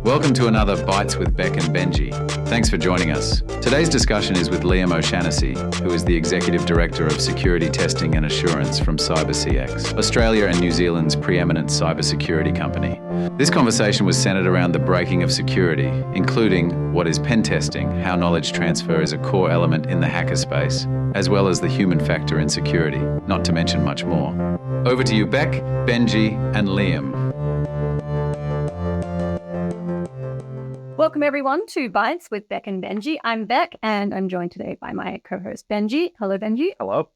Welcome to another Bites with Beck and Benji. Thanks for joining us. Today's discussion is with Liam O'Shaughnessy, who is the Executive Director of Security Testing and Assurance from CyberCX, Australia and New Zealand's preeminent cybersecurity company. This conversation was centered around the breaking of security, including what is pen testing, how knowledge transfer is a core element in the hackerspace, as well as the human factor in security, not to mention much more. Over to you, Beck, Benji, and Liam. Welcome everyone to Bites with Beck and Benji. I'm Beck and I'm joined today by my co-host Benji. Hello Benji. Hello.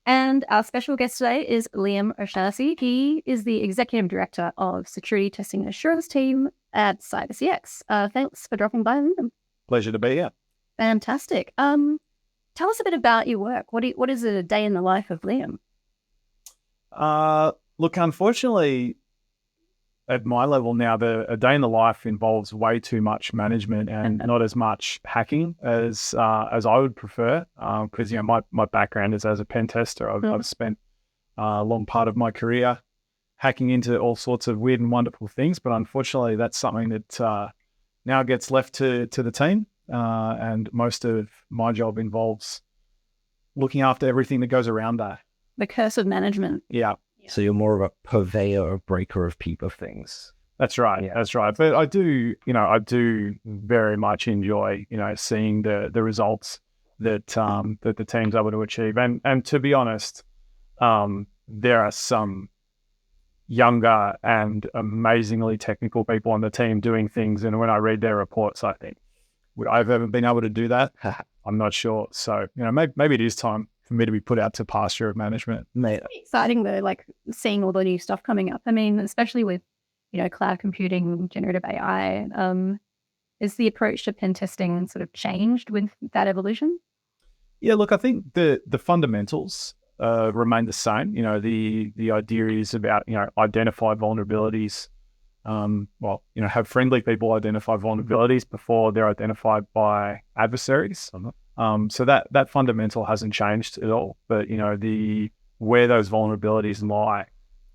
And our special guest today is Liam O'Shaughnessy. He is the Executive Director of Security Testing and Assurance Team at CyberCX. Thanks for dropping by, Liam. Pleasure to be here. Fantastic. Tell us a bit about your work. What is a day in the life of Liam? Look, unfortunately, at my level now, a day in the life involves way too much management and not as much hacking as I would prefer. Because my background is as a pen tester. I've spent a long part of my career hacking into all sorts of weird and wonderful things. But unfortunately, that's something that now gets left to the team. And most of my job involves looking after everything that goes around that. The curse of management. Yeah. So you're more of a purveyor or breaker of people things. That's right. Yeah. That's right. But I do very much enjoy, seeing the results that the team's able to achieve. And to be honest, there are some younger and amazingly technical people on the team doing things. And when I read their reports, I think, would I have ever been able to do that? I'm not sure. So, maybe it is time for me to be put out to pasture of management. Mate, Exciting though, like seeing all the new stuff coming up. I mean, especially with, cloud computing, generative AI, is the approach to pen testing sort of changed with that evolution? Yeah, look, I think the fundamentals remain the same. The idea is about, identify vulnerabilities. Have friendly people identify vulnerabilities before they're identified by adversaries. So that fundamental hasn't changed at all. But, where those vulnerabilities lie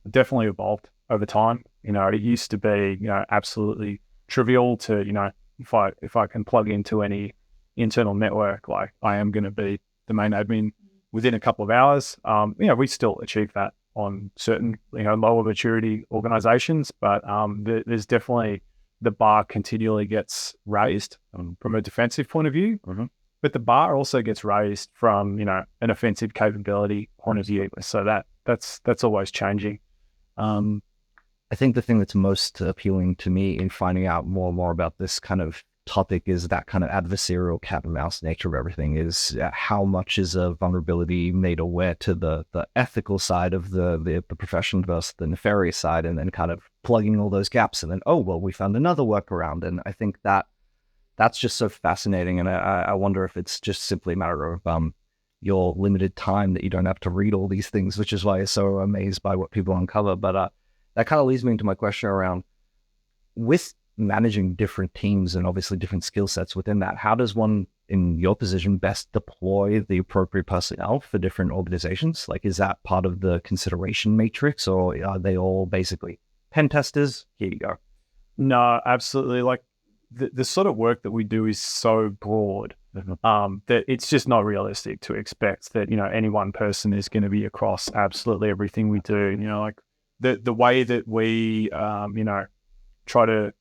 definitely evolved over time. It used to be, absolutely trivial to, if I can plug into any internal network, like I am going to be the main admin within a couple of hours. We still achieve that on certain, lower maturity organizations, but there's definitely the bar continually gets raised from a defensive point of view. Mm-hmm. But the bar also gets raised from, an offensive capability point of view. So that's always changing. I think the thing that's most appealing to me in finding out more and more about this kind of topic is that kind of adversarial cat and mouse nature of everything. Is how much is a vulnerability made aware to the ethical side of the profession versus the nefarious side, and then kind of plugging all those gaps, and then, we found another workaround. And I think that's just so fascinating. And I wonder if it's just simply a matter of your limited time that you don't have to read all these things, which is why you're so amazed by what people uncover. But that kind of leads me into my question around, with managing different teams and obviously different skill sets within that, how does one in your position best deploy the appropriate personnel for different organizations? Like, is that part of the consideration matrix, or are they all basically pen testers? Here you go. No, absolutely. Like the sort of work that we do is so broad that it's just not realistic to expect that, any one person is going to be across absolutely everything we do. Like the way that we, try to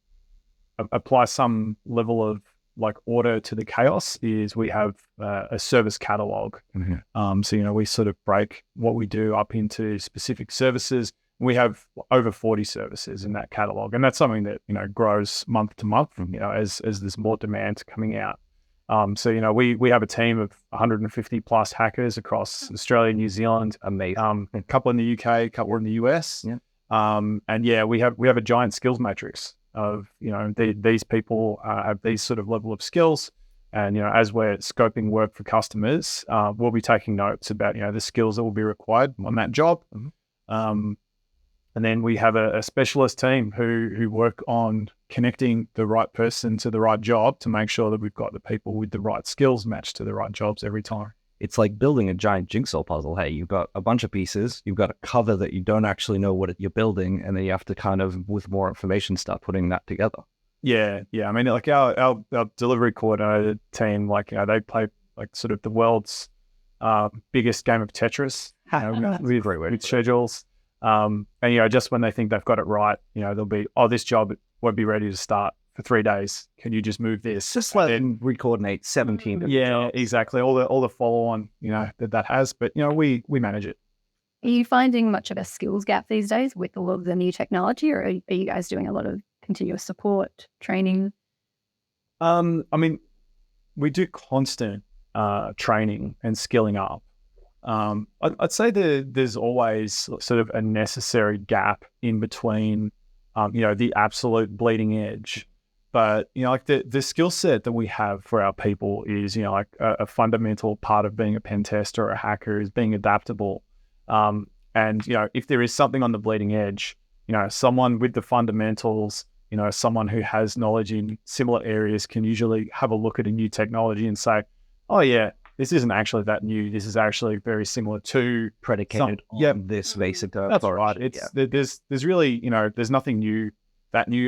apply some level of like order to the chaos is we have a service catalog. Mm-hmm. So, we sort of break what we do up into specific services. We have over 40 services in that catalog, and that's something that, grows month to month, as there's more demand coming out. So, we have a team of 150 plus hackers across Australia, New Zealand, Amazing. a couple in the UK, a couple in the US. Yeah. And yeah, we have a giant skills matrix of, these people have these sort of level of skills. And, as we're scoping work for customers, we'll be taking notes about, the skills that will be required on that job. Mm-hmm. And then we have a specialist team who work on connecting the right person to the right job to make sure that we've got the people with the right skills matched to the right jobs every time. it's like building a giant jigsaw puzzle. Hey, you've got a bunch of pieces, you've got a cover that you don't actually know what you're building, and then you have to kind of, with more information, start putting that together. Yeah. I mean, like our delivery coordinator team, like, they play like sort of the world's biggest game of Tetris, with schedules. And, just when they think they've got it right, they'll be, this job won't be ready to start for 3 days. Can you just move this? Just let them re-coordinate 17. Yeah, exactly. All the follow-on, that has, but, we manage it. Are you finding much of a skills gap these days with all of the new technology, or are you guys doing a lot of continuous support, training? I mean, we do constant training and skilling up. I'd say there's always sort of a necessary gap in between, the absolute bleeding edge. But, like the skill set that we have for our people is, like a fundamental part of being a pen tester or a hacker is being adaptable. And, if there is something on the bleeding edge, someone with the fundamentals, someone who has knowledge in similar areas can usually have a look at a new technology and say, oh yeah, this isn't actually that new. This is actually very similar to Predicated on this basic. That's right. There's really, there's nothing new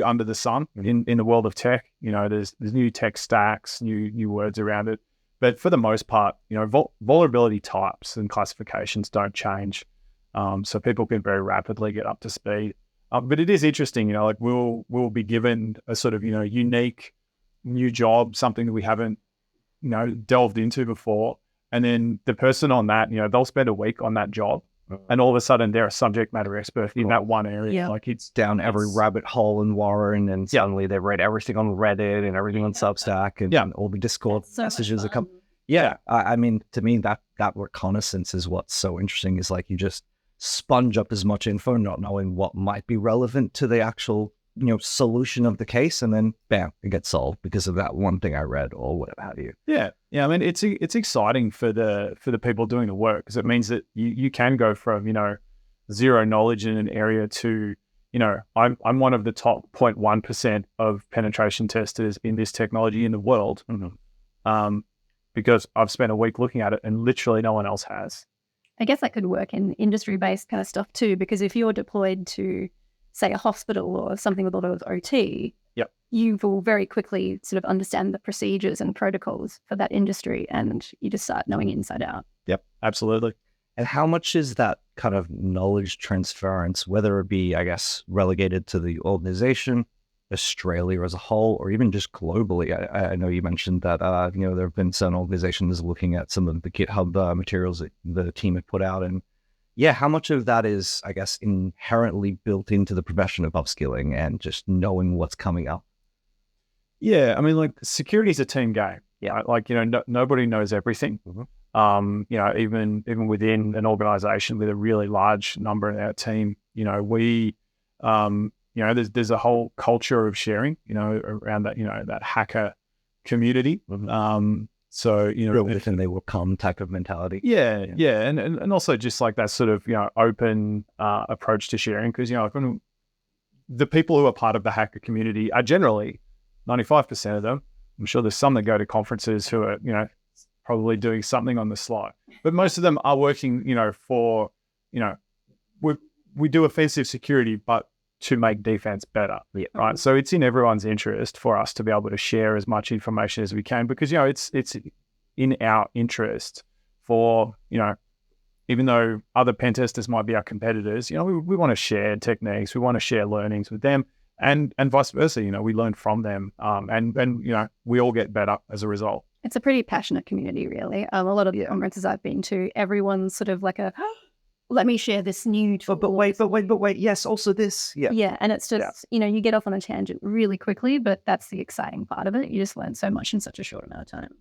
under the sun in the world of tech. There's new tech stacks, new words around it. But for the most part, vulnerability types and classifications don't change. So people can very rapidly get up to speed. But it is interesting, like we'll be given a sort of, unique new job, something that we haven't, delved into before. And then the person on that, they'll spend a week on that job. And all of a sudden, they're a subject matter expert in that one area. Yeah. Like it's down every rabbit hole in Warren, and suddenly they've read everything on Reddit and everything on Substack, and all the Discord messages that come. Yeah, I mean, to me, that reconnaissance is what's so interesting. Is like you just sponge up as much info, not knowing what might be relevant to the actual solution of the case, and then bam, it gets solved because of that one thing I read or whatever have you. Yeah. I mean, it's exciting for the people doing the work, because it means that you can go from zero knowledge in an area to I'm one of the top 0.1% of penetration testers in this technology in the world, because I've spent a week looking at it and literally no one else has. I guess that could work in industry-based kind of stuff too, because if you're deployed to, say, a hospital or something with a lot of OT, you will very quickly sort of understand the procedures and protocols for that industry, and you just start knowing inside out. Yep, absolutely. And how much is that kind of knowledge transference, whether it be, I guess, relegated to the organization, Australia as a whole, or even just globally? I know you mentioned that, there have been some organizations looking at some of the GitHub materials that the team had put out. And yeah, how much of that is, I guess, inherently built into the profession of upskilling and just knowing what's coming up? Yeah, I mean, like, security is a team game. Yeah, right? Like, nobody knows everything. Even within an organization with a really large number in our team, we, there's a whole culture of sharing, around that, that hacker community. So, within they will come type of mentality. Yeah. And also just like that sort of, open approach to sharing, because, when the people who are part of the hacker community are generally 95% of them. I'm sure there's some that go to conferences who are, probably doing something on the sly, but most of them are working, for, we do offensive security, but to make defense better. Yeah. Right. So it's in everyone's interest for us to be able to share as much information as we can, because, it's in our interest for, even though other pen testers might be our competitors, we want to share techniques, we want to share learnings with them, and vice versa. We learn from them, and we all get better as a result. It's a pretty passionate community, really. A lot of the conferences I've been to, everyone's sort of like let me share this new tool. But wait. Yes, also this. Yeah. Yeah, and it's just, you get off on a tangent really quickly, but that's the exciting part of it. You just learn so much in such a short amount of time.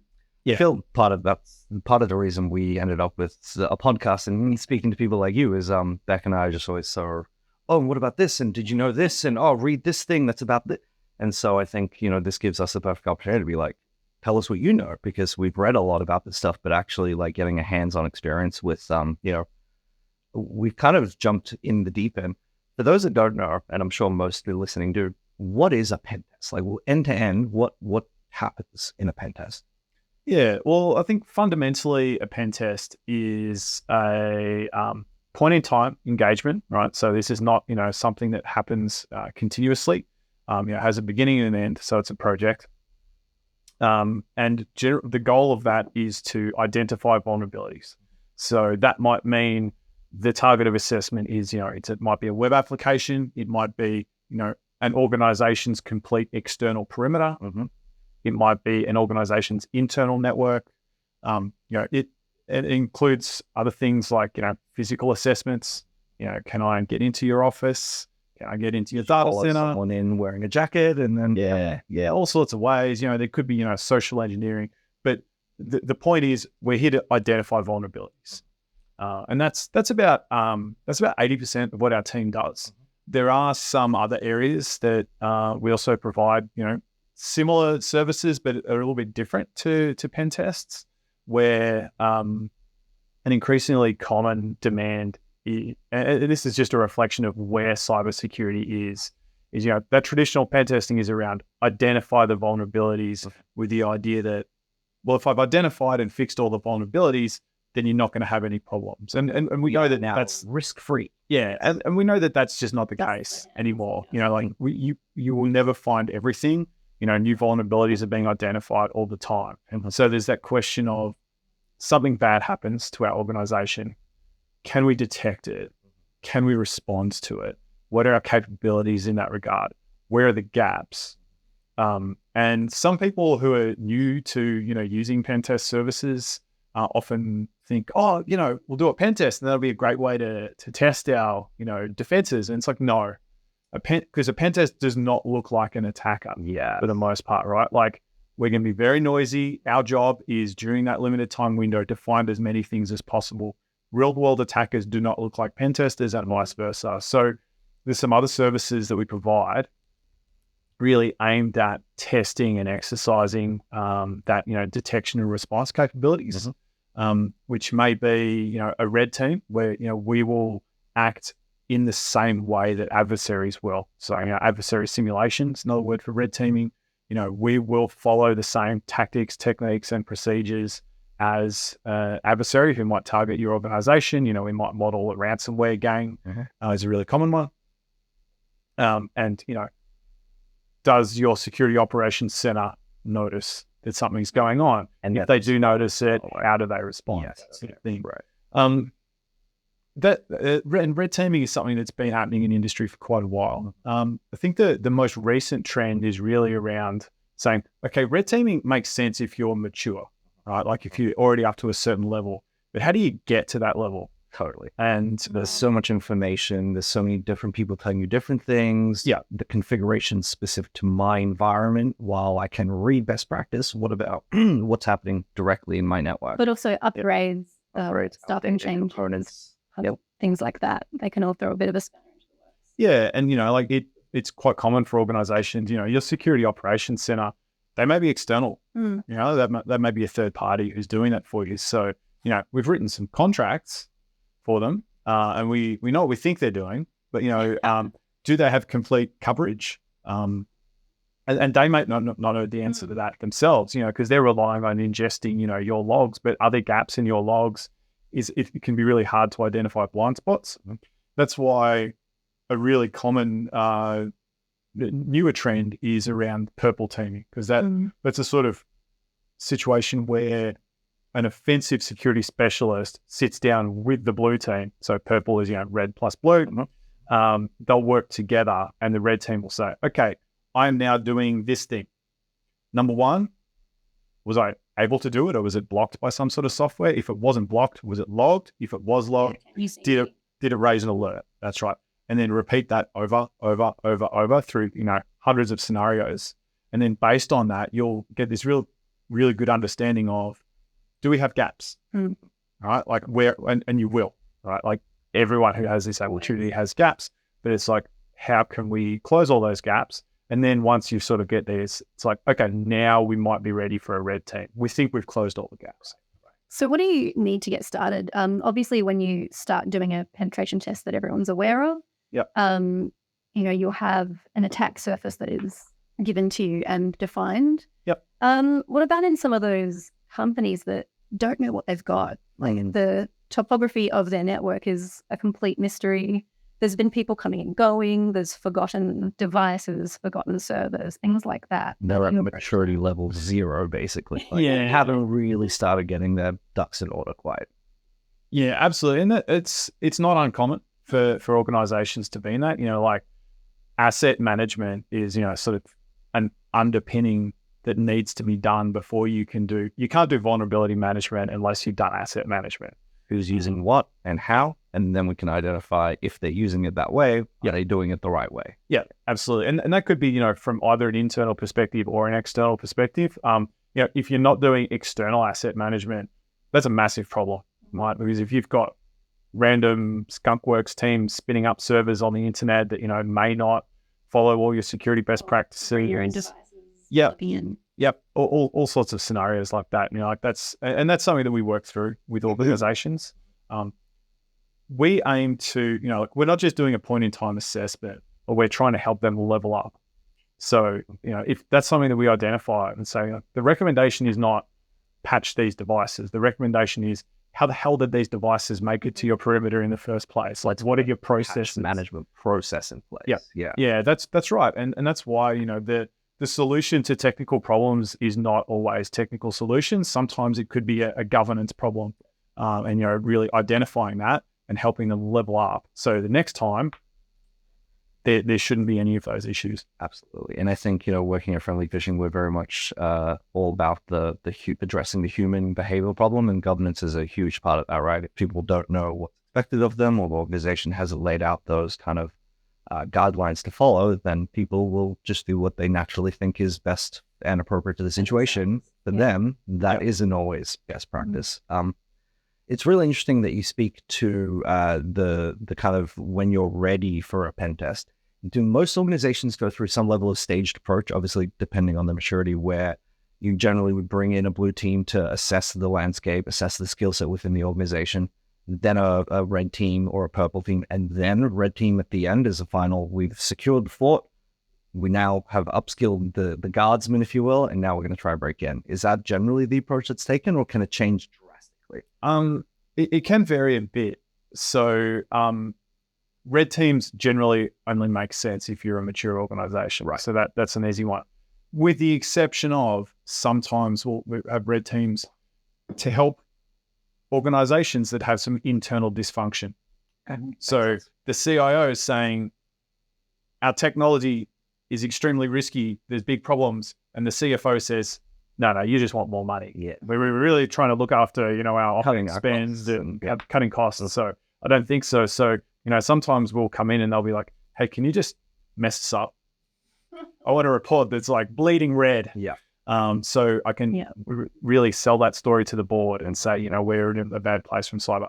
Yeah. I feel part of the reason we ended up with a podcast and speaking to people like you is Beck and I just always saw, oh, and what about this? And did you know this? And read this thing that's about this. And so I think, this gives us a perfect opportunity to be like, tell us what you know, because we've read a lot about this stuff, but actually like getting a hands-on experience with, we've kind of jumped in the deep end. For those that don't know, and I'm sure most people listening do, what is a pen test? Like end to end, what happens in a pen test? Yeah, well, I think fundamentally a pen test is a point in time engagement, right? So this is not, something that happens continuously. It has a beginning and an end, so it's a project. And the goal of that is to identify vulnerabilities. So that might mean the target of assessment is, it might be a web application, it might be, an organization's complete external perimeter. Mm-hmm. It might be an organization's internal network. It includes other things like, physical assessments. Can I get into your office? Can I get into your data center? Someone in wearing a jacket, and then all sorts of ways. There could be, social engineering. But the point is, we're here to identify vulnerabilities, and that's about 80% of what our team does. There are some other areas that we also provide, similar services, but are a little bit different to pen tests, where an increasingly common demand is, and this is just a reflection of where cybersecurity is that traditional pen testing is around identify the vulnerabilities with the idea that, well, if I've identified and fixed all the vulnerabilities, then you're not going to have any problems. And we know that now that's risk-free. Yeah, and we know that that's just not the case anymore. You will never find everything. New vulnerabilities are being identified all the time. And so there's that question of something bad happens to our organization. Can we detect it? Can we respond to it? What are our capabilities in that regard? Where are the gaps? And some people who are new to, using pen test services often think, we'll do a pen test and that'll be a great way to test our, defenses. And it's like, no, because a pen test does not look like an attacker for the most part, right? Like, we're going to be very noisy. Our job is, during that limited time window, to find as many things as possible. Real world attackers do not look like pen testers, and vice versa. So there's some other services that we provide really aimed at testing and exercising that, detection and response capabilities, which may be, a red team where, we will act in the same way that adversaries will. So, adversary simulation is another word for red teaming. We will follow the same tactics, techniques, and procedures as adversary who might target your organization. We might model a ransomware gang is a really common one. And, does your security operations center notice that something's going on? And if they do notice it, how do they respond? Yes, that sort of thing. Right. And red teaming is something that's been happening in industry for quite a while. I think the most recent trend is really around saying, okay, red teaming makes sense if you're mature, right? Like if you're already up to a certain level, but how do you get to that level? Totally. And there's so much information. There's so many different people telling you different things. Yeah. The configuration specific to my environment. While I can read best practice, what about what's happening directly in my network? But also upgrades, stuff and change components. Things like that. They can all throw a bit of a spanner into the works. Yeah, and it's quite common for organizations. Your security operations center, they may be external. That may be a third party who's doing that for you. So we've written some contracts for them, and we know what we think they're doing, but do they have complete coverage? And they might not know the answer to that themselves, because they're relying on ingesting, your logs, but are there gaps in your logs? It can be really hard to identify blind spots. That's why a really common newer trend is around purple teaming, because that's a sort of situation where an offensive security specialist sits down with the blue team. So purple is, red plus blue. They'll work together, and the red team will say, okay, I am now doing this thing. Number one, was I able to do it, or was it blocked by some sort of software? If it wasn't blocked, was it logged? If it was logged, did it raise an alert? That's right. And then repeat that over through, hundreds of scenarios. And then based on that, you'll get this really good understanding of, do we have gaps? All right. Like where, and you will, right? Like everyone who has this opportunity has gaps, but it's like, how can we close all those gaps? And then once you sort of get there, it's like, okay, now we might be ready for a red team. We think we've closed all the gaps. So what do you need to get started? Obviously, when you start doing a penetration test that everyone's aware of, you'll have an attack surface that is given to you and defined. Yep. What about in some of those companies that don't know what they've got. Like the topography of their network is a complete mystery. There's been people coming and going. There's forgotten devices, forgotten servers, things like that. They're at maturity level 0, basically. Like, haven't really started getting their ducks in order quite. Yeah, absolutely. And it's not uncommon for organizations to be in that. Like asset management is, sort of an underpinning that needs to be done before you can't do vulnerability management unless you've done asset management. Who's using what and how, and then we can identify if they're using it that way, are they doing it the right way? Yeah, absolutely. And that could be, from either an internal perspective or an external perspective. If you're not doing external asset management, that's a massive problem, right? Because if you've got random skunkworks teams spinning up servers on the internet that, may not follow all your security best practices. Your own devices. Yep. All sorts of scenarios like that. That's something that we work through with organizations. We aim to, we're not just doing a point in time assessment, but we're trying to help them level up. So, if that's something that we identify and say, the recommendation is not patch these devices. The recommendation is, how the hell did these devices make it to your perimeter in the first place? Like, what are your processes? Management process in place. Yeah, that's right. And that's why, the solution to technical problems is not always technical solutions. Sometimes it could be a governance problem, and really identifying that and helping them level up. So the next time, there shouldn't be any of those issues. Absolutely. And I think, working at Friendly Phishing, we're very much all about addressing the human behavioral problem, and governance is a huge part of that, right? If people don't know what's expected of them, or the organization hasn't laid out those kind of guidelines to follow, then people will just do what they naturally think is best and appropriate to the situation. For them, that isn't always best practice. It's really interesting that you speak to the kind of when you're ready for a pen test. Do most organizations go through some level of staged approach, obviously depending on the maturity, where you generally would bring in a blue team to assess the landscape, assess the skill set within the organization, then a red team or a purple team, and then a red team at the end as a final? We've secured the fort. We now have upskilled the guardsmen, if you will, and now we're going to try to break in. Is that generally the approach that's taken, or can it change drastically? It can vary a bit. So red teams generally only make sense if you're a mature organization. Right. So that's an easy one. With the exception of sometimes we'll have red teams to help organizations that have some internal dysfunction. So the CIO is saying, our technology is extremely risky, there's big problems. And the CFO says, no, you just want more money. Yeah. We're really trying to look after, our OpEx spends and cutting costs. And so I don't think so. So, sometimes we'll come in and they'll be like, hey, can you just mess us up? I want a report that's like bleeding red. Yeah. So I can really sell that story to the board and say, we're in a bad place from cyber.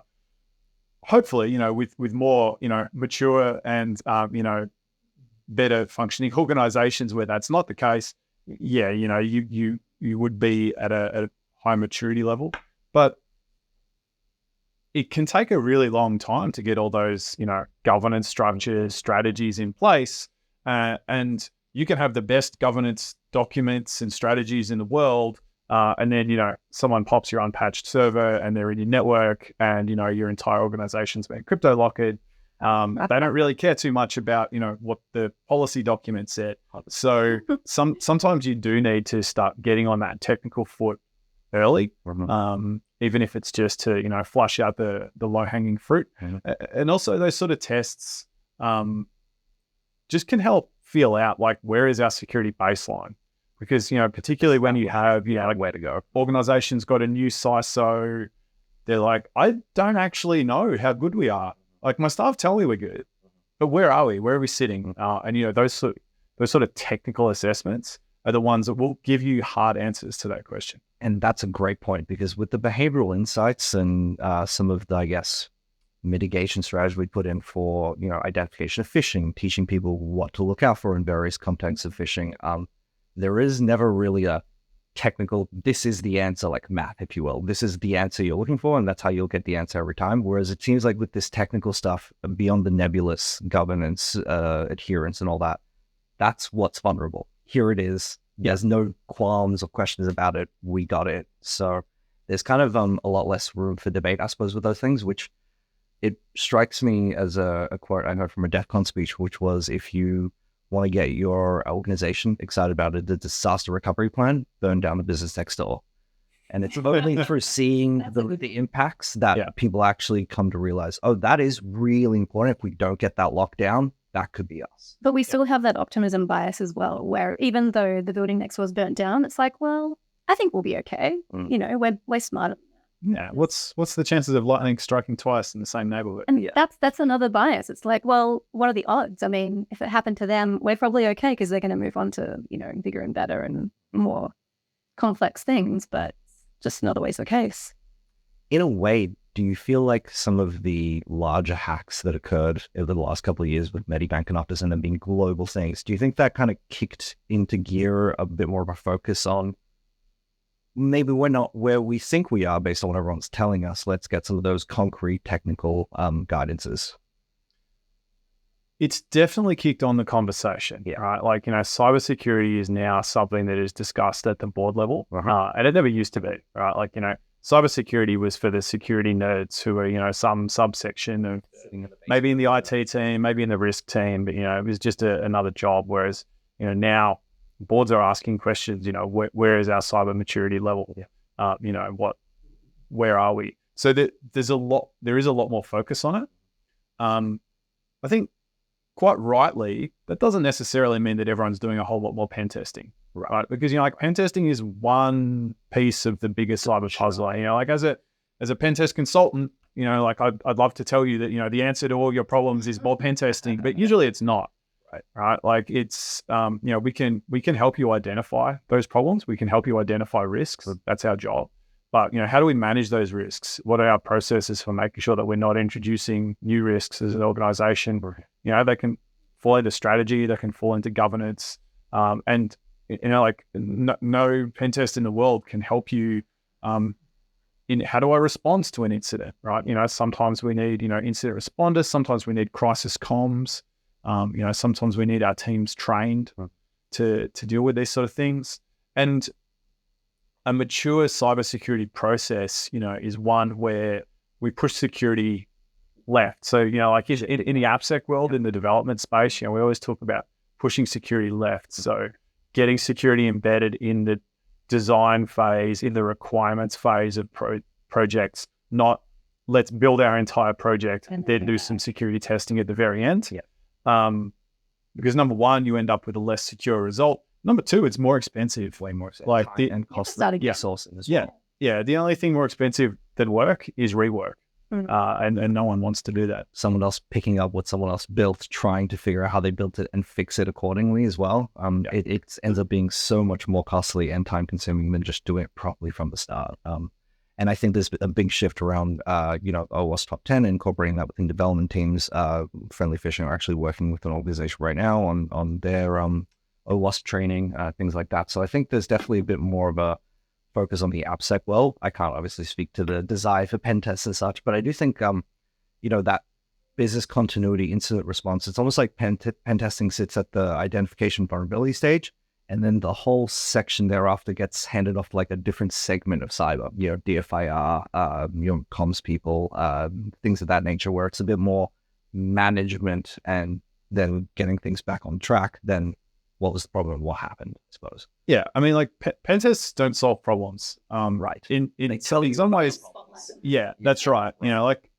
Hopefully, with more, mature and, better functioning organizations where that's not the case, you would be at a high maturity level. But it can take a really long time to get all those, governance structures, strategies in place. And you can have the best governance documents and strategies in the world. And then, someone pops your unpatched server and they're in your network and, your entire organization's been crypto locked. They don't really care too much about, what the policy document said. So sometimes you do need to start getting on that technical foot early, even if it's just to, flush out the low-hanging fruit. And also those sort of tests just can help feel out, like, where is our security baseline? Because, particularly when you have, like, where to go. Organizations got a new CISO. They're like, I don't actually know how good we are. Like, my staff tell me we're good, but where are we? Where are we sitting? And, those sort of technical assessments are the ones that will give you hard answers to that question. And that's a great point, because with the behavioral insights and some of the, I guess, mitigation strategies we put in for, identification of phishing, teaching people what to look out for in various contexts of phishing, there is never really a technical, this is the answer, like math, if you will. This is the answer you're looking for, and that's how you'll get the answer every time. Whereas it seems like with this technical stuff, beyond the nebulous governance, adherence and all that, that's what's vulnerable. Here it is. There's no qualms or questions about it. We got it. So there's kind of a lot less room for debate, I suppose, with those things, which it strikes me as a quote I heard from a DEF CON speech, which was, if you want to get your organization excited about the disaster recovery plan, burn down the business next door. And it's only through seeing the impacts that people actually come to realize, oh, that is really important. If we don't get that locked down, that could be us. But we still have that optimism bias as well, where even though the building next door is burnt down, it's like, well, I think we'll be okay. You know, we're smarter. Yeah. What's the chances of lightning striking twice in the same neighborhood? And that's another bias. It's like, well, what are the odds? I mean, if it happened to them, we're probably okay because they're going to move on to, you know, bigger and better and more complex things, but just not always the case. In a way, do you feel like some of the larger hacks that occurred over the last couple of years with Medibank and Optus and them being global things, do you think that kind of kicked into gear a bit more of a focus on maybe we're not where we think we are based on what everyone's telling us? Let's get some of those concrete technical guidances. It's definitely kicked on the conversation, right? Like, you know, cybersecurity is now something that is discussed at the board level, and it never used to be, right? Like, you know, cybersecurity was for the security nerds who are, you know, some subsection of maybe in the IT team, maybe in the risk team, but, you know, it was just another job. Whereas, you know, now boards are asking questions, you know, where is our cyber maturity level? You know, where are we? So there is a lot more focus on it. I think quite rightly, that doesn't necessarily mean that everyone's doing a whole lot more pen testing, right? Because, you know, like, pen testing is one piece of the bigger cyber puzzle. You know, like, as a pen test consultant, you know, like, I'd love to tell you that, you know, the answer to all your problems is more pen testing, but usually it's not, right? Like, it's, you know, we can help you identify those problems. We can help you identify risks. That's our job. But, you know, how do we manage those risks? What are our processes for making sure that we're not introducing new risks as an organization? You know, they can fall into strategy, they can fall into governance. And, you know, like, no pen test in the world can help you in how do I respond to an incident, right? You know, sometimes we need, you know, incident responders. Sometimes we need crisis comms. You know, sometimes we need our teams trained to deal with these sort of things. And a mature cybersecurity process, you know, is one where we push security left. So, you know, like, in the AppSec world, in the development space, you know, we always talk about pushing security left. So getting security embedded in the design phase, in the requirements phase of projects, not let's build our entire project and then do some security testing at the very end. Because number one, you end up with a less secure result. Number two, it's more expensive. Way more expensive. Like, and costly resourcing as well. Yeah. The only thing more expensive than work is rework. And no one wants to do that. Someone else picking up what someone else built, trying to figure out how they built it and fix it accordingly as well. It ends up being so much more costly and time consuming than just doing it properly from the start. And I think there's a big shift around, you know, OWASP Top 10, incorporating that within development teams. Friendly Phishing are actually working with an organization right now on their OWASP training, things like that. So I think there's definitely a bit more of a focus on the AppSec world. I can't obviously speak to the desire for pen tests and such, but I do think, you know, that business continuity, incident response, it's almost like pen testing sits at the identification vulnerability stage, and then the whole section thereafter gets handed off to like a different segment of cyber, you know, DFIR, you know, comms people, things of that nature, where it's a bit more management and then getting things back on track than what was the problem and what happened, I suppose. Yeah, I mean, like, pen tests don't solve problems. Right. In some ways, that's right. You know, like,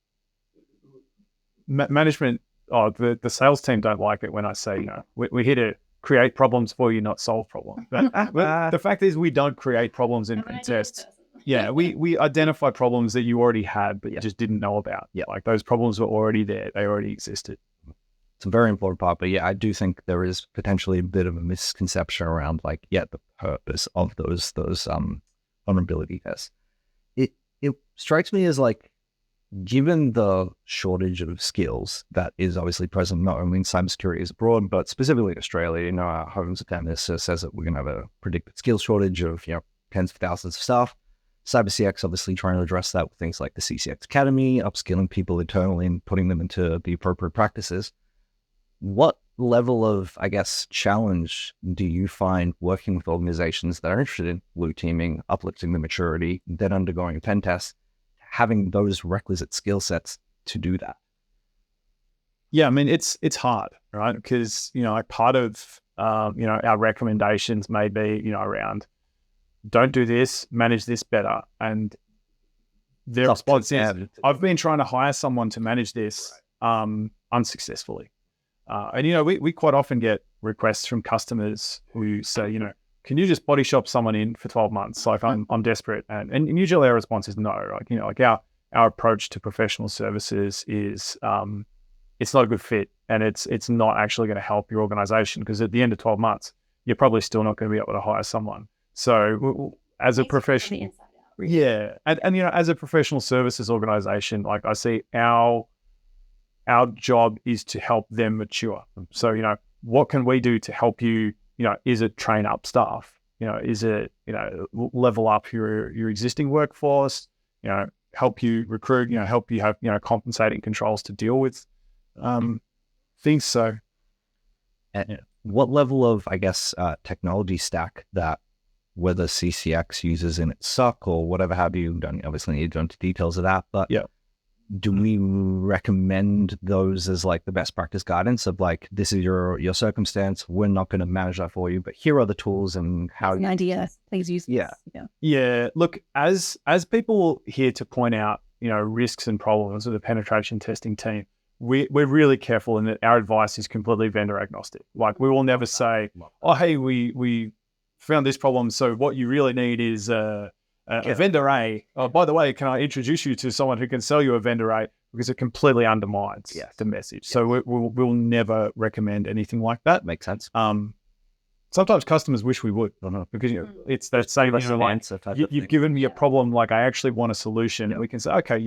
management, the sales team don't like it when I say, you know, we're here to create problems for you, not solve problems. But the fact is, we don't create problems in pen tests. Yeah, we identify problems that you already had, but you just didn't know about. Yeah, like, those problems were already there; they already existed. It's a very important part, but yeah, I do think there is potentially a bit of a misconception around, like, the purpose of those vulnerability tests. It strikes me as, like, given the shortage of skills that is obviously present not only in cybersecurity as abroad, but specifically in Australia. You know, our Home Secretary says that we're going to have a predicted skills shortage of, you know, tens of thousands of staff. CyberCX obviously trying to address that with things like the CCX Academy, upskilling people internally and putting them into the appropriate practices. What level of, I guess, challenge do you find working with organizations that are interested in blue teaming, uplifting the maturity, then undergoing a pen test, having those requisite skill sets to do that? Yeah, I mean, it's hard, right? Because, like part of, our recommendations may be, around don't do this, manage this better. And their response is, I've been trying to hire someone to manage this unsuccessfully. And we quite often get requests from customers who say, can you just body shop someone in for 12 months? Like I'm desperate. And usually our response is no. Like, our approach to professional services is, it's not a good fit, and it's not actually going to help your organization, because at the end of 12 months, you're probably still not going to be able to hire someone. So as a professional, and as a professional services organization, like I see our job is to help them mature. So, what can we do to help you? Is it train up staff? Is it, level up your existing workforce? Help you recruit, help you have, compensating controls to deal with things. So what level of, I guess, technology stack that whether CCX uses in its SOC or whatever have you, don't obviously need to go into details of that, but do we recommend those as like the best practice guidance of like, this is your circumstance, we're not going to manage that for you, but here are the tools and how an idea, please use this. Yeah. Look, as people here to point out, risks and problems with the penetration testing team, we're really careful in that our advice is completely vendor agnostic. Like, we will never say, oh, hey, we found this problem, so what you really need is a vendor A. Oh, by the way, can I introduce you to someone who can sell you a vendor A? Because it completely undermines the message. So we'll never recommend anything like that. Makes sense. Sometimes customers wish we would, because it's that same you've given me a problem, like I actually want a solution. We can say, okay,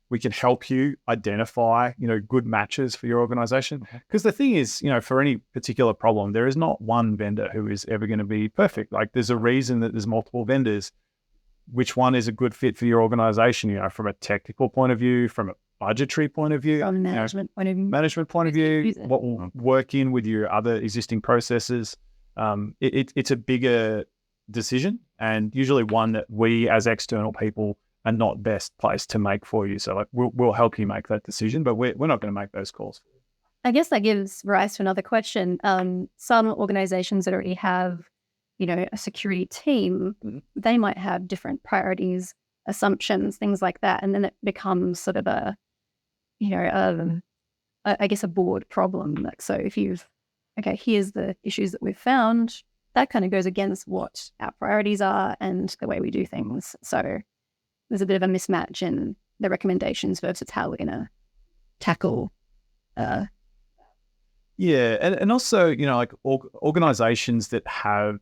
we can help you identify, good matches for your organization. Because the thing is, for any particular problem, there is not one vendor who is ever going to be perfect. Like, there's a reason that there's multiple vendors. Which one is a good fit for your organization, from a technical point of view, from a budgetary point of view, from management point of view, what will work in with your other existing processes. It's a bigger decision, and usually one that we as external people are not best placed to make for you. So like, we'll help you make that decision, but we're not going to make those calls. I guess that gives rise to another question. Some organizations that already have, a security team, they might have different priorities, assumptions, things like that. And then it becomes sort of a board problem. Like, so if here's the issues that we've found, that kind of goes against what our priorities are and the way we do things. So there's a bit of a mismatch in the recommendations versus how we're going to tackle. And also, like organizations that have,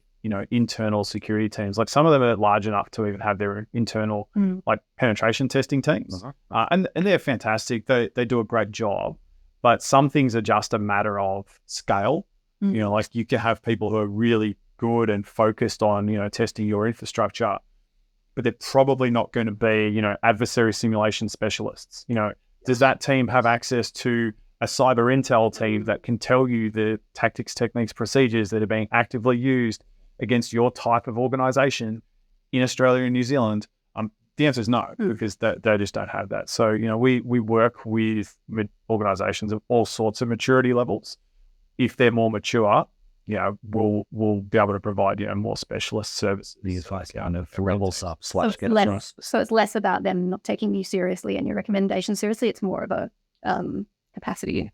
internal security teams, like some of them are large enough to even have their internal like penetration testing teams. And they're fantastic. They do a great job, but some things are just a matter of scale. Like you can have people who are really good and focused on, testing your infrastructure, but they're probably not going to be, adversary simulation specialists. Does that team have access to a cyber intel team that can tell you the tactics, techniques, procedures that are being actively used against your type of organization in Australia and New Zealand? The answer is no, because they just don't have that. So, we work with organizations of all sorts of maturity levels. If they're more mature, we'll be able to provide, more specialist services. The advice kind of levels up. So it's less about them not taking you seriously and your recommendations seriously. It's more of a capacity.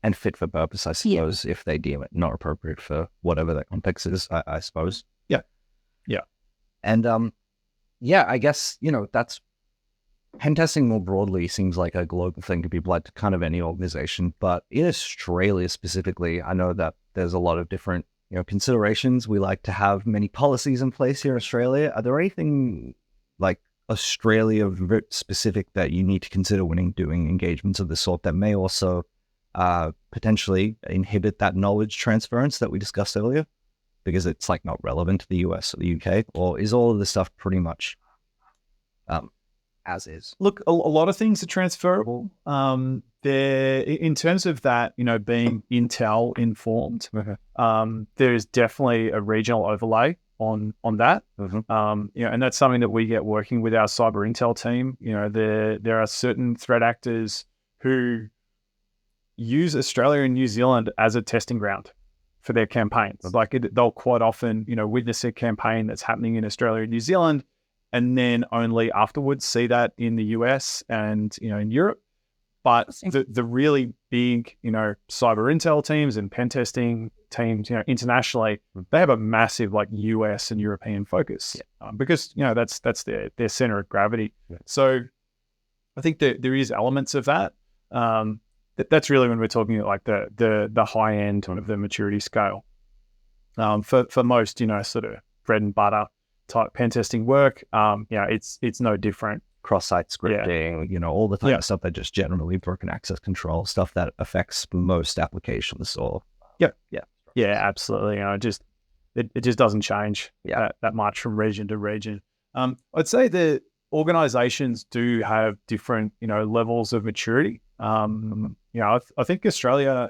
And fit for purpose, I suppose, if they deem it not appropriate for whatever that context is, I suppose. Yeah. And I guess, that's pen testing more broadly seems like a global thing to be applied to kind of any organization. But in Australia specifically, I know that there's a lot of different, considerations. We like to have many policies in place here in Australia. Are there anything like Australia specific that you need to consider when doing engagements of this sort that may also potentially inhibit that knowledge transference that we discussed earlier, because it's like not relevant to the US or the UK? Or is all of this stuff pretty much as is? Look, a lot of things are transferable. There, in terms of that, being Intel informed, there is definitely a regional overlay on that. And that's something that we get working with our cyber intel team. There are certain threat actors who use Australia and New Zealand as a testing ground for their campaigns. They'll quite often, witness a campaign that's happening in Australia and New Zealand, and then only afterwards see that in the US and, in Europe. But the really big, cyber intel teams and pen testing teams, internationally, they have a massive US and European focus because, that's their center of gravity. So I think that there is elements of that. That's really when we're talking the high end of the maturity scale. For most, sort of bread and butter type pen testing work, it's no different. Cross-site scripting, all the type of stuff that just generally broken access control, stuff that affects most applications. Or absolutely. It just doesn't change that much from region to region. I'd say the organizations do have different, levels of maturity. I think Australia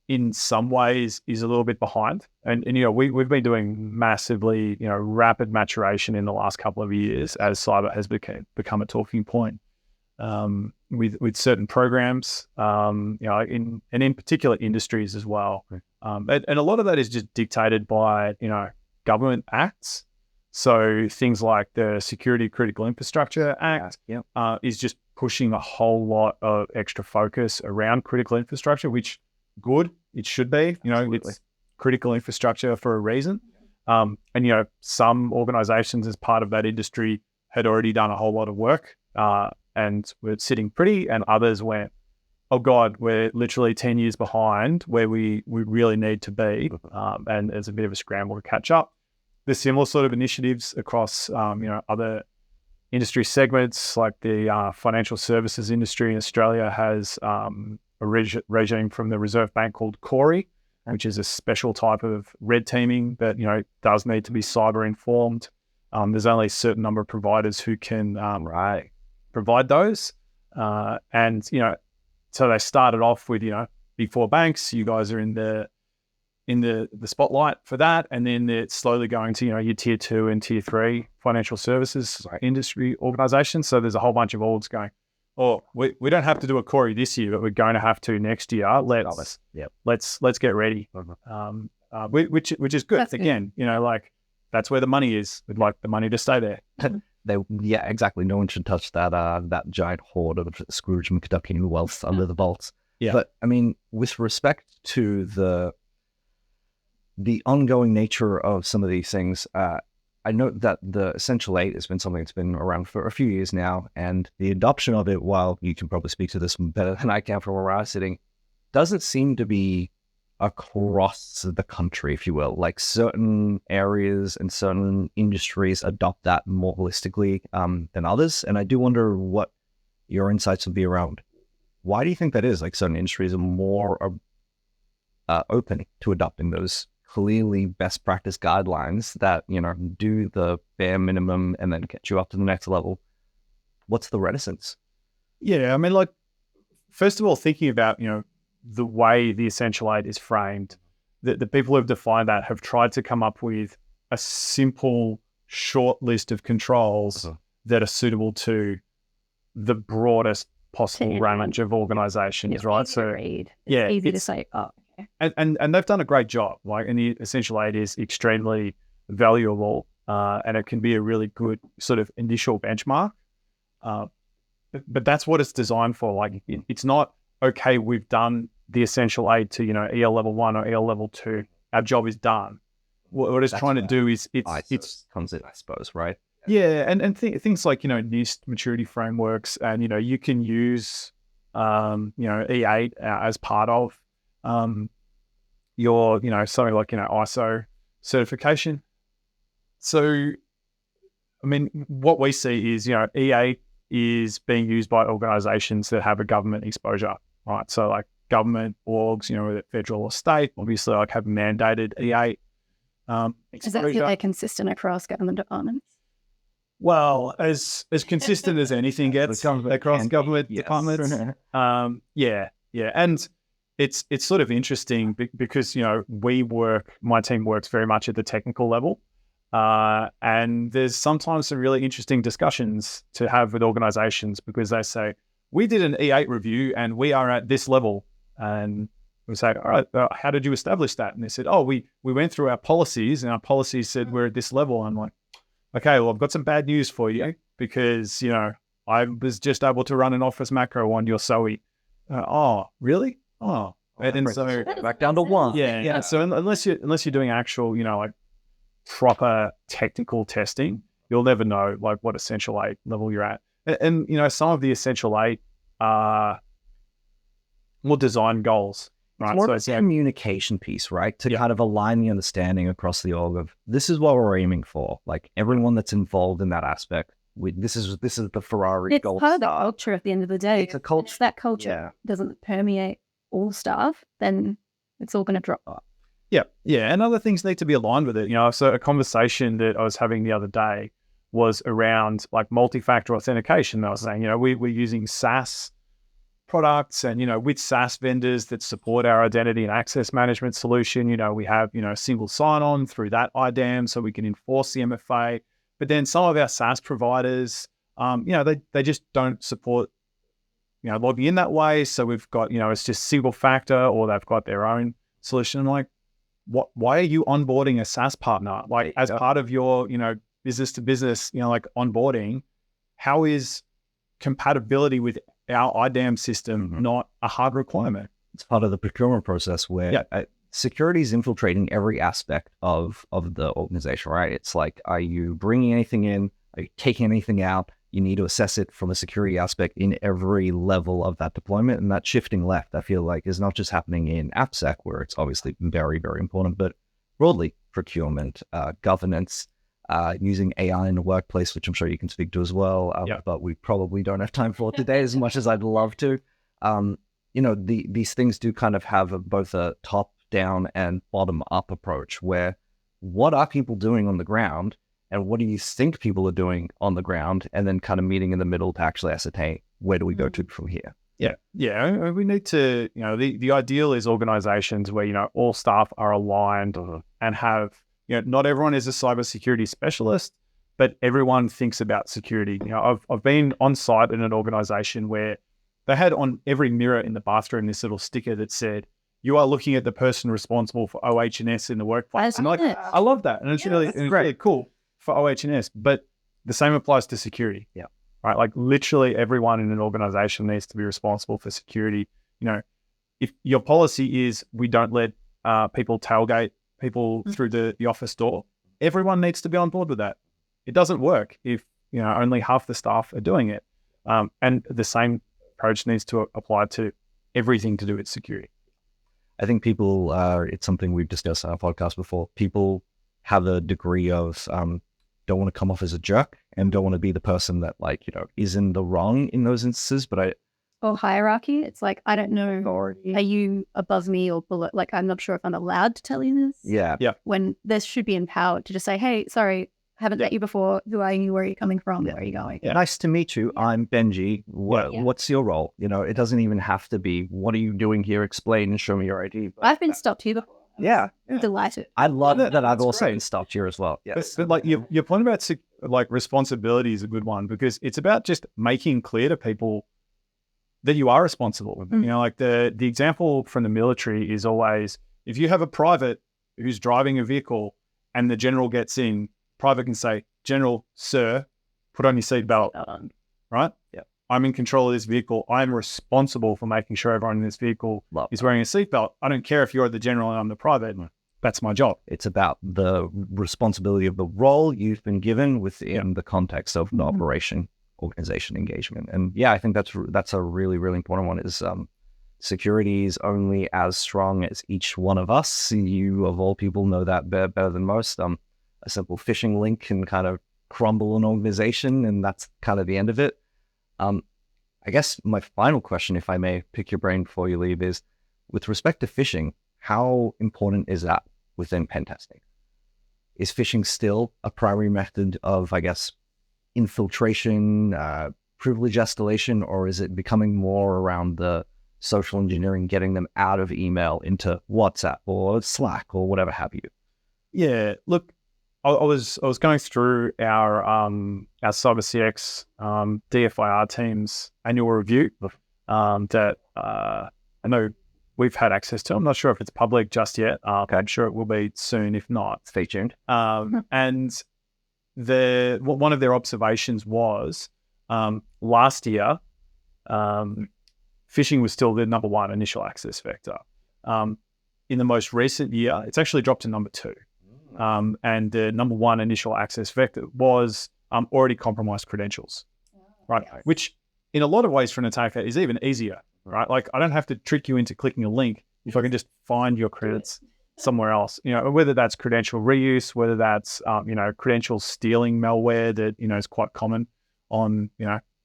in some ways is a little bit behind. And we've been doing massively, rapid maturation in the last couple of years as cyber has become a talking point with certain programs, in particular industries as well. And a lot of that is just dictated by, government acts. So things like the Security Critical Infrastructure Act is just pushing a whole lot of extra focus around critical infrastructure, which it should be, it's critical infrastructure for a reason. And, some organizations as part of that industry had already done a whole lot of work and were sitting pretty, and others went, oh God, we're literally 10 years behind where we really need to be. And there's a bit of a scramble to catch up. There's similar sort of initiatives across, other industry segments, like the financial services industry in Australia has a regime from the Reserve Bank called CORI, which is a special type of red teaming that, does need to be cyber informed. There's only a certain number of providers who can provide those. And, so they started off with, big four banks. You guys are in the spotlight for that. And then it's slowly going to, your tier 2 and tier 3 financial services industry organizations. So there's a whole bunch of orgs going, we don't have to do a CORI this year, but we're going to have to next year. Let's get ready. Which is good. That's Again, that's where the money is. We'd like the money to stay there. Exactly. No one should touch that giant hoard of Scrooge McDuckian wealth under the vaults. But I mean, with respect to the ongoing nature of some of these things, I note that the Essential 8 has been something that's been around for a few years now, and the adoption of it, while you can probably speak to this better than I can from where I'm sitting, doesn't seem to be across the country, if you will. Like certain areas and certain industries adopt that more holistically than others. And I do wonder what your insights would be around. Why do you think that is? Like certain industries are more open to adopting those clearly best practice guidelines that, do the bare minimum and then get you up to the next level. What's the reticence? Yeah, I mean, first of all, thinking about, the way the Essential 8 is framed, the people who have defined that have tried to come up with a simple, short list of controls that are suitable to the broadest possible range of organizations, right? So it's easy to say, And they've done a great job. And the Essential 8 is extremely valuable, and it can be a really good sort of initial benchmark. But that's what it's designed for. It's not, okay, we've done the Essential 8 to, EL level 1 or EL level 2. Our job is done. What it's trying to do is it's comes in, I suppose, right? Yeah, and things like, NIST maturity frameworks, and, you can use, E8 as part of your, something like, ISO certification. So, I mean, what we see is, E8 is being used by organizations that have a government exposure, right? So like government orgs, whether federal or state, obviously have mandated E8 exposure. Is that consistent across government departments? Well, as consistent as anything gets across government departments. Yeah. And it's sort of interesting because, my team works very much at the technical level. And there's sometimes some really interesting discussions to have with organizations because they say, we did an E8 review and we are at this level. And we say, all right, how did you establish that? And they said, oh, we went through our policies and our policies said we're at this level. I'm like, okay, well, I've got some bad news for you because, I was just able to run an office macro on your SOE. Oh, really? Oh, and so back down to 1. Yeah. So unless you're doing actual, like proper technical testing, you'll never know like what essential 8 level you're at. And some of the essential 8 are more design goals. Right. It's more of a communication piece, right? To kind of align the understanding across the org of this is what we're aiming for. Like everyone that's involved in that aspect. This is the Ferrari goal. It's part of the culture at the end of the day. It's a culture. If that culture doesn't permeate all staff, then it's all going to drop off. Yeah. And other things need to be aligned with it. So a conversation that I was having the other day was around like multi-factor authentication. I was saying, we're using SaaS products and, with SaaS vendors that support our identity and access management solution, we have, single sign-on through that IDAM so we can enforce the MFA. But then some of our SaaS providers, they just don't support, logging in that way. So we've got, it's just single factor or they've got their own solution. Like, why are you onboarding a SaaS partner? Like as part of your, business to business, like onboarding, how is compatibility with our IDAM system not a hard requirement? It's part of the procurement process where security is infiltrating every aspect of the organization, right? It's like, are you bringing anything in? Are you taking anything out? You need to assess it from a security aspect in every level of that deployment. And that shifting left, I feel like, is not just happening in AppSec, where it's obviously very, very important, but broadly procurement, governance, using AI in the workplace, which I'm sure you can speak to as well, but we probably don't have time for today as much as I'd love to. These things do kind of have both a top-down and bottom-up approach where what are people doing on the ground and what do you think people are doing on the ground, and then kind of meeting in the middle to actually ascertain where do we go to from here. Yeah. We need to, the ideal is organizations where, all staff are aligned and have, not everyone is a cybersecurity specialist, but everyone thinks about security. I've been on site in an organization where they had on every mirror in the bathroom this little sticker that said, you are looking at the person responsible for OH&S in the workplace. And I love that. And it's really cool for OH&S, but the same applies to security. Yeah. Right. Like literally everyone in an organization needs to be responsible for security. If your policy is we don't let people tailgate people through the office door, everyone needs to be on board with that. It doesn't work if, only half the staff are doing it. And the same approach needs to apply to everything to do with security. I think people, it's something we've discussed on our podcast before. People have a degree of don't want to come off as a jerk and don't want to be the person that is in the wrong in those instances. Or hierarchy. It's like, I don't know, are you above me or below? Like, I'm not sure if I'm allowed to tell you this. Yeah. When this should be empowered to just say, hey, sorry, haven't met you before. Who are you? Where are you coming from? Where are you going? Yeah. Nice to meet you. I'm Benji. What's your role? It doesn't even have to be, what are you doing here? Explain and show me your ID. I've been stopped here before. I'm delighted. I love that I've also been stopped here as well. Yes. But like your point about responsibility is a good one because it's about just making clear to people that you are responsible. Like the example from the military is always, if you have a private who's driving a vehicle and the general gets in, private can say, General, sir, put on your seatbelt, right? Yeah. I'm in control of this vehicle. I'm responsible for making sure everyone in this vehicle is wearing a seatbelt. I don't care if you're the general and I'm the private. That's my job. It's about the responsibility of the role you've been given within the context of the operation, organization engagement. And I think that's a really, really important one is security is only as strong as each one of us. You, of all people, know that better than most. A simple phishing link can kind of crumble an organization, and that's kind of the end of it. I guess my final question, if I may pick your brain before you leave, is with respect to phishing, how important is that within pen testing? Is phishing still a primary method of, infiltration, privilege escalation, or is it becoming more around the social engineering, getting them out of email into WhatsApp or Slack or whatever have you? Yeah, look, I was going through our CyberCX DFIR team's annual review that I know we've had access to. I'm not sure if it's public just yet. Okay. I'm sure it will be soon, if not. Stay tuned. And one of their observations was last year, phishing was still the number one initial access vector. In the most recent year, it's actually dropped to number 2. And the number one initial access vector was already compromised credentials, right? Yes. Which in a lot of ways for an attacker is even easier, right? Like I don't have to trick you into clicking a link if I can just find your credits somewhere else, whether that's credential reuse, whether that's, credential stealing malware that, is quite common on,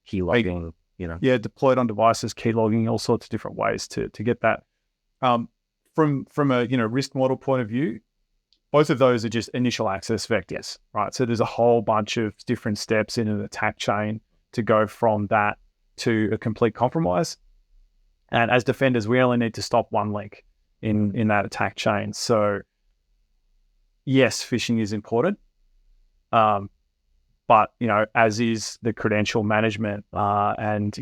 keylogging, Yeah, deployed on devices, keylogging, all sorts of different ways to get that. From a, risk model point of view, both of those are just initial access vectors, right? So there's a whole bunch of different steps in an attack chain to go from that to a complete compromise. And as defenders, we only need to stop one link in that attack chain. So yes, phishing is important. But, as is the credential management and,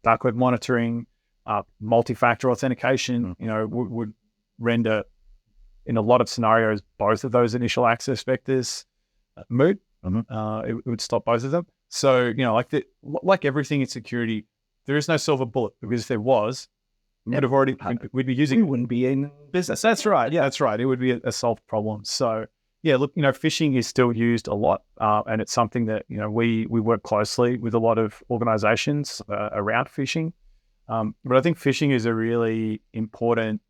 dark web monitoring, multi-factor authentication, would render, in a lot of scenarios, both of those initial access vectors moot. It would stop both of them. So, like everything in security, there is no silver bullet, because if there was, we'd be using it. We wouldn't be in business. That's right. Yeah, that's right. It would be a solved problem. So, yeah, look, phishing is still used a lot, and it's something that, we work closely with a lot of organizations around phishing. But I think phishing is a really important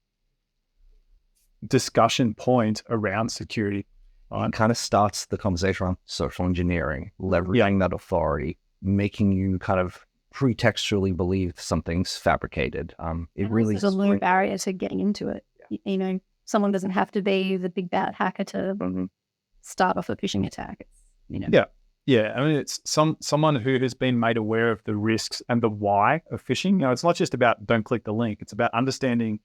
discussion point around security. It kind of starts the conversation around social engineering, leveraging that authority, making you kind of pretextually believe something's fabricated. It really is a low barrier to getting into it. Yeah. Someone doesn't have to be the big bad hacker to start off a phishing attack. Yeah. I mean, it's someone who has been made aware of the risks and the why of phishing. It's not just about don't click the link. It's about understanding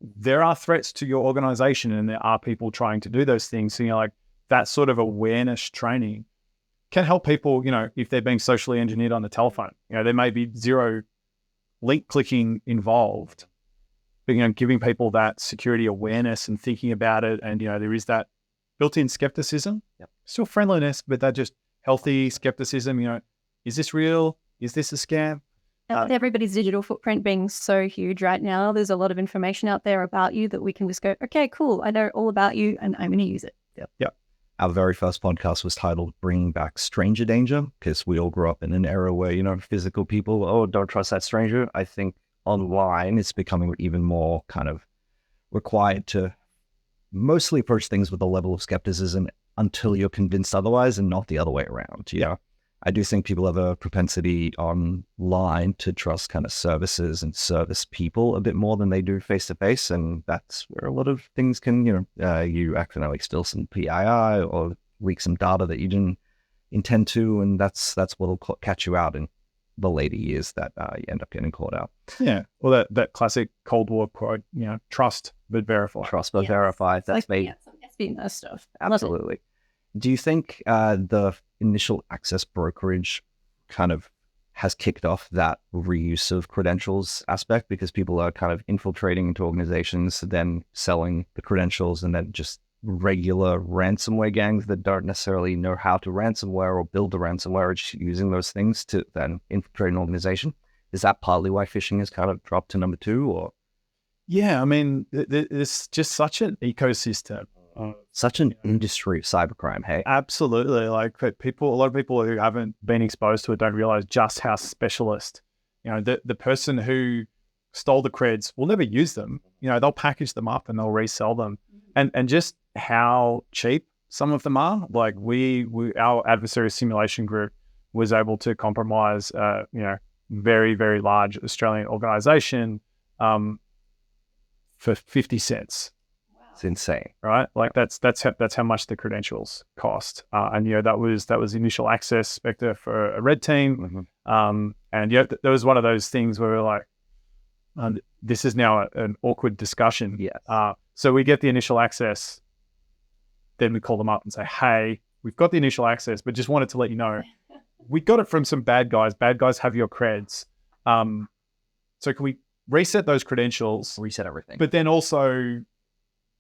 there are threats to your organization and there are people trying to do those things. So, that sort of awareness training can help people, if they're being socially engineered on the telephone. There may be zero link clicking involved, but, giving people that security awareness and thinking about it. And, there is that built-in skepticism, still friendliness, but that just healthy skepticism. Is this real? Is this a scam? With everybody's digital footprint being so huge right now, there's a lot of information out there about you that we can just go, okay, cool, I know all about you and I'm going to use it. Yep. Our very first podcast was titled Bringing Back Stranger Danger, because we all grew up in an era where, physical people, don't trust that stranger. I think online it's becoming even more kind of required to mostly approach things with a level of skepticism until you're convinced otherwise, and not the other way around. I do think people have a propensity online to trust kind of services and service people a bit more than they do face to face, and that's where a lot of things can, you accidentally steal some PII or leak some data that you didn't intend to, and that's what'll catch you out in the later years that you end up getting caught out. Yeah, well, that classic Cold War quote, trust but verify. Trust but verify. That's me. Some espionage stuff. Absolutely. Do you think the initial access brokerage kind of has kicked off that reuse of credentials aspect, because people are kind of infiltrating into organizations, then selling the credentials, and then just regular ransomware gangs that don't necessarily know how to ransomware or build the ransomware, are just using those things to then infiltrate an organization? Is that partly why phishing has kind of dropped to number 2? Or yeah, I mean, it's just such an ecosystem. Such an industry of cybercrime, hey? Absolutely. Like a lot of people who haven't been exposed to it don't realize just how specialist, the person who stole the creds will never use them. They'll package them up and they'll resell them. And just how cheap some of them are. Like our adversary simulation group was able to compromise, very, very large Australian organization for 50 cents. It's insane, right? Like that's how much the credentials cost. And that was initial access Spectre for a red team. And there was one of those things where we're like, this is now an awkward discussion. Yes. So we get the initial access, then we call them up and say, hey, we've got the initial access, but just wanted to let you know, we got it from some bad guys. Bad guys have your creds. So can we reset those credentials? Reset everything. But then also,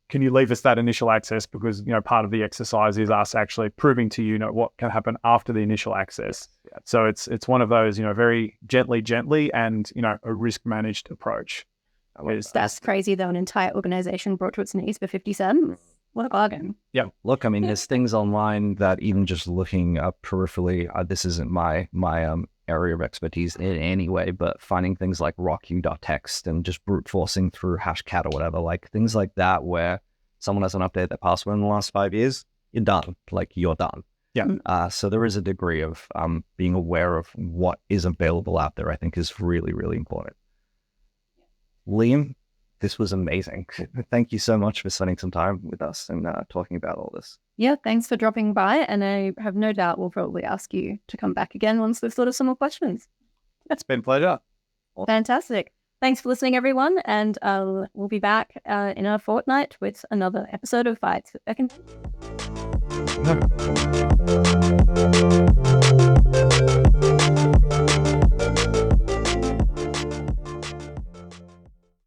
can you leave us that initial access? Because, part of the exercise is us actually proving to you, what can happen after the initial access. Yeah. So it's one of those, very gently and, a risk managed approach. That's crazy though. An entire organization brought to its knees for 50 cents. What a bargain. Yeah. Look, I mean, there's things online that even just looking up peripherally, this isn't my area of expertise in any way, but finding things like rocku.txt and just brute forcing through Hashcat or whatever, like things like that, where someone hasn't updated their password in the last 5 years, you're done. Like, you're done. Yeah. So there is a degree of being aware of what is available out there, I think is really, really important. Liam, this was amazing. Thank you so much for spending some time with us and talking about all this. Yeah, thanks for dropping by. And I have no doubt we'll probably ask you to come back again once we've thought of some more questions. It's been a pleasure. Fantastic. Thanks for listening, everyone. And we'll be back in a fortnight with another episode of Bites with Beck and Benji.